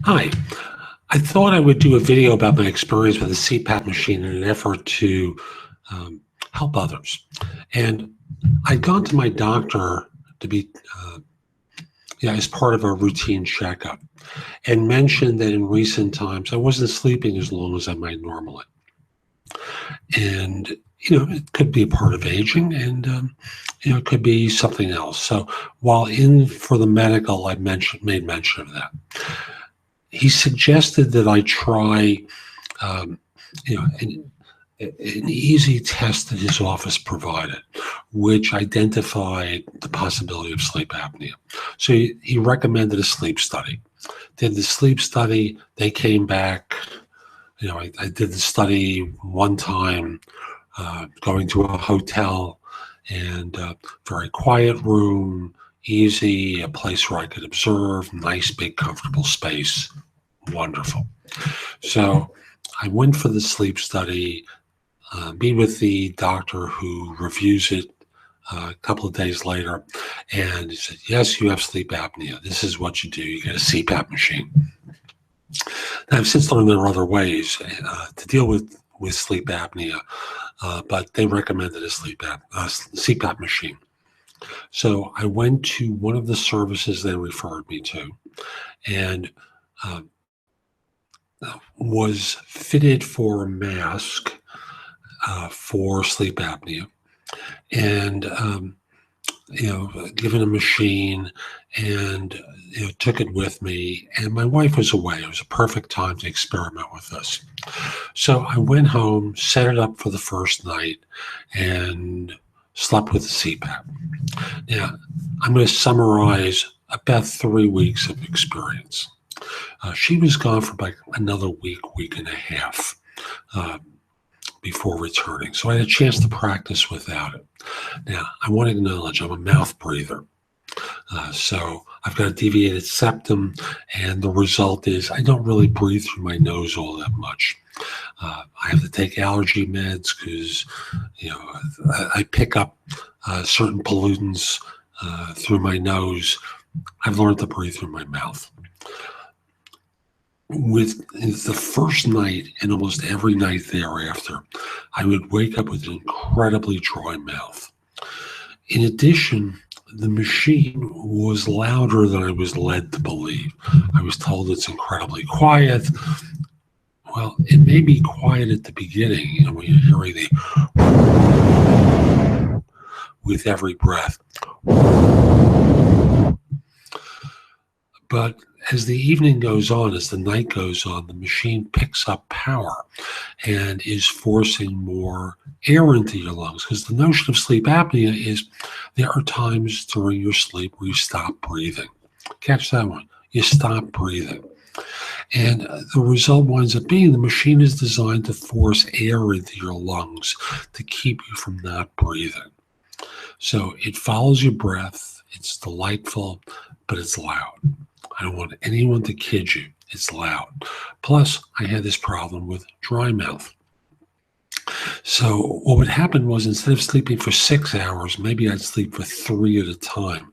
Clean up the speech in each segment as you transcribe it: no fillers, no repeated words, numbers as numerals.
Hi, I thought I would do a video about my experience with the CPAP machine in an effort to um, help others. And I'd gone to my doctor to be, uh, as part of a routine checkup, and mentioned that in recent times I wasn't sleeping as long as I might normally. And, it could be a part of aging and, it could be something else. So while in for the medical, made mention of that. He suggested that I try um, you know, an easy test that his office provided, which identified the possibility of sleep apnea. So he recommended a sleep study. Did the sleep study, they came back. I did the study one time, going to a hotel and very quiet room, easy, a place where I could observe, nice, big, comfortable space. Wonderful. So I went for the sleep study, meet with the doctor who reviews it a couple of days later, and he said, "Yes, you have sleep apnea. This is what you do. You get a CPAP machine." And I've since learned there are other ways to deal with sleep apnea, but they recommended a CPAP machine. So I went to one of the services they referred me to, and uh, was fitted for a mask for sleep apnea, and given a machine, and took it with me. And my wife was away. It was a perfect time to experiment with this. So I went home, set it up for the first night, and slept with the CPAP. Now, I'm going to summarize about 3 weeks of experience. She was gone for like another week and a half. Uh, before returning. So I had a chance to practice without it. Now, I want to acknowledge I'm a mouth breather. So I've got a deviated septum, and the result is I don't really breathe through my nose all that much. I have to take allergy meds because, I pick up certain pollutants through my nose. I've learned to breathe through my mouth. With the first night and almost every night thereafter, I would wake up with an incredibly dry mouth. In addition, the machine was louder than I was led to believe. I was told it's incredibly quiet. Well, it may be quiet at the beginning, when you're hearing the with every breath. But as the evening goes on, as the night goes on, the machine picks up power and is forcing more air into your lungs. Because the notion of sleep apnea is there are times during your sleep where you stop breathing. Catch that one. You stop breathing. And the result winds up being the machine is designed to force air into your lungs to keep you from not breathing. So it follows your breath. It's delightful, but it's loud. I don't want anyone to kid you. It's loud. Plus, I had this problem with dry mouth. So what would happen was instead of sleeping for 6 hours, maybe I'd sleep for 3 at a time.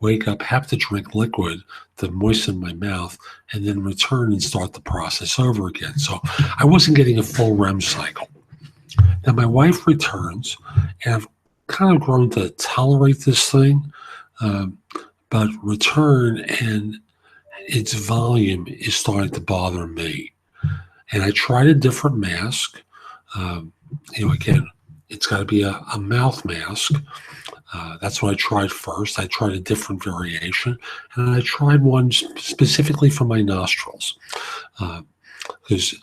Wake up, have to drink liquid to moisten my mouth, and then return and start the process over again. So I wasn't getting a full REM cycle. Now my wife returns, and I've kind of grown to tolerate this thing, but return and its volume is starting to bother me. And I tried a different mask. Again, it's got to be a mouth mask. That's what I tried first. I tried a different variation, and I tried one specifically for my nostrils. Because,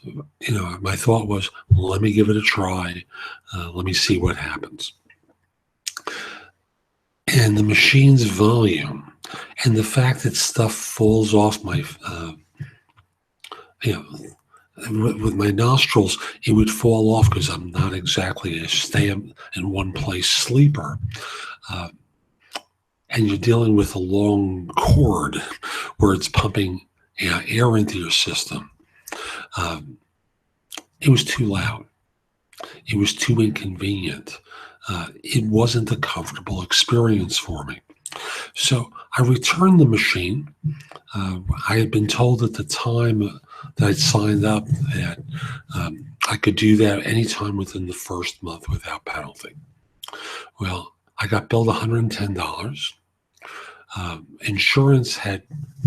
my thought was, let me give it a try. Let me see what happens. And the machine's volume and the fact that stuff falls off my, with my nostrils, it would fall off because I'm not exactly a stay in one place sleeper. And you're dealing with a long cord where it's pumping air into your system. It was too loud. It was too inconvenient. It wasn't a comfortable experience for me. So I returned the machine. I had been told at the time that I'd signed up that I could do that anytime within the first month without penalty. Well, I got billed $110. Insurance had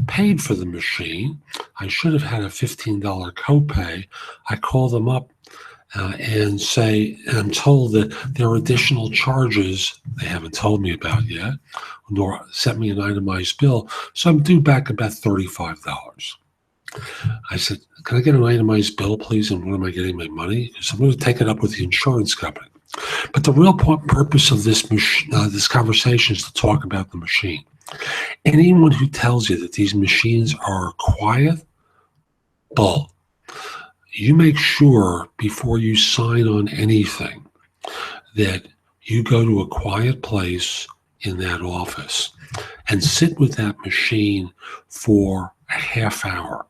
paid for the machine. I should have had a $15 copay. I call them up and I'm told that there are additional charges they haven't told me about yet, nor sent me an itemized bill. So I'm due back about $35. I said, can I get an itemized bill, please? And when am I getting my money? Because I'm going to take it up with the insurance company. But the real purpose of this conversation is to talk about the machine. Anyone who tells you that these machines are quiet, bull. You make sure before you sign on anything that you go to a quiet place in that office and sit with that machine for a half hour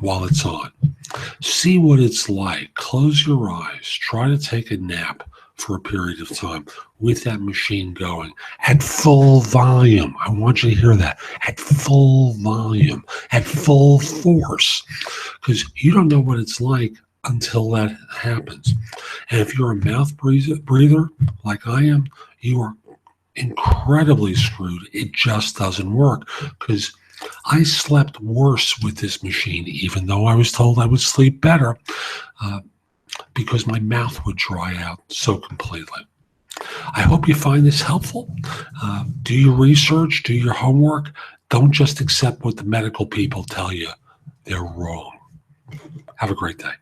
while it's on. See what it's like. Close your eyes. Try to take a nap for a period of time with that machine going at full volume. I want you to hear that. At full volume, at full force, because you don't know what it's like until that happens. And if you're a mouth breather like I am, you are incredibly screwed. It just doesn't work, because I slept worse with this machine, even though I was told I would sleep better, because my mouth would dry out so completely. I hope you find this helpful. Do your research, do your homework. Don't just accept what the medical people tell you. They're wrong. Have a great day.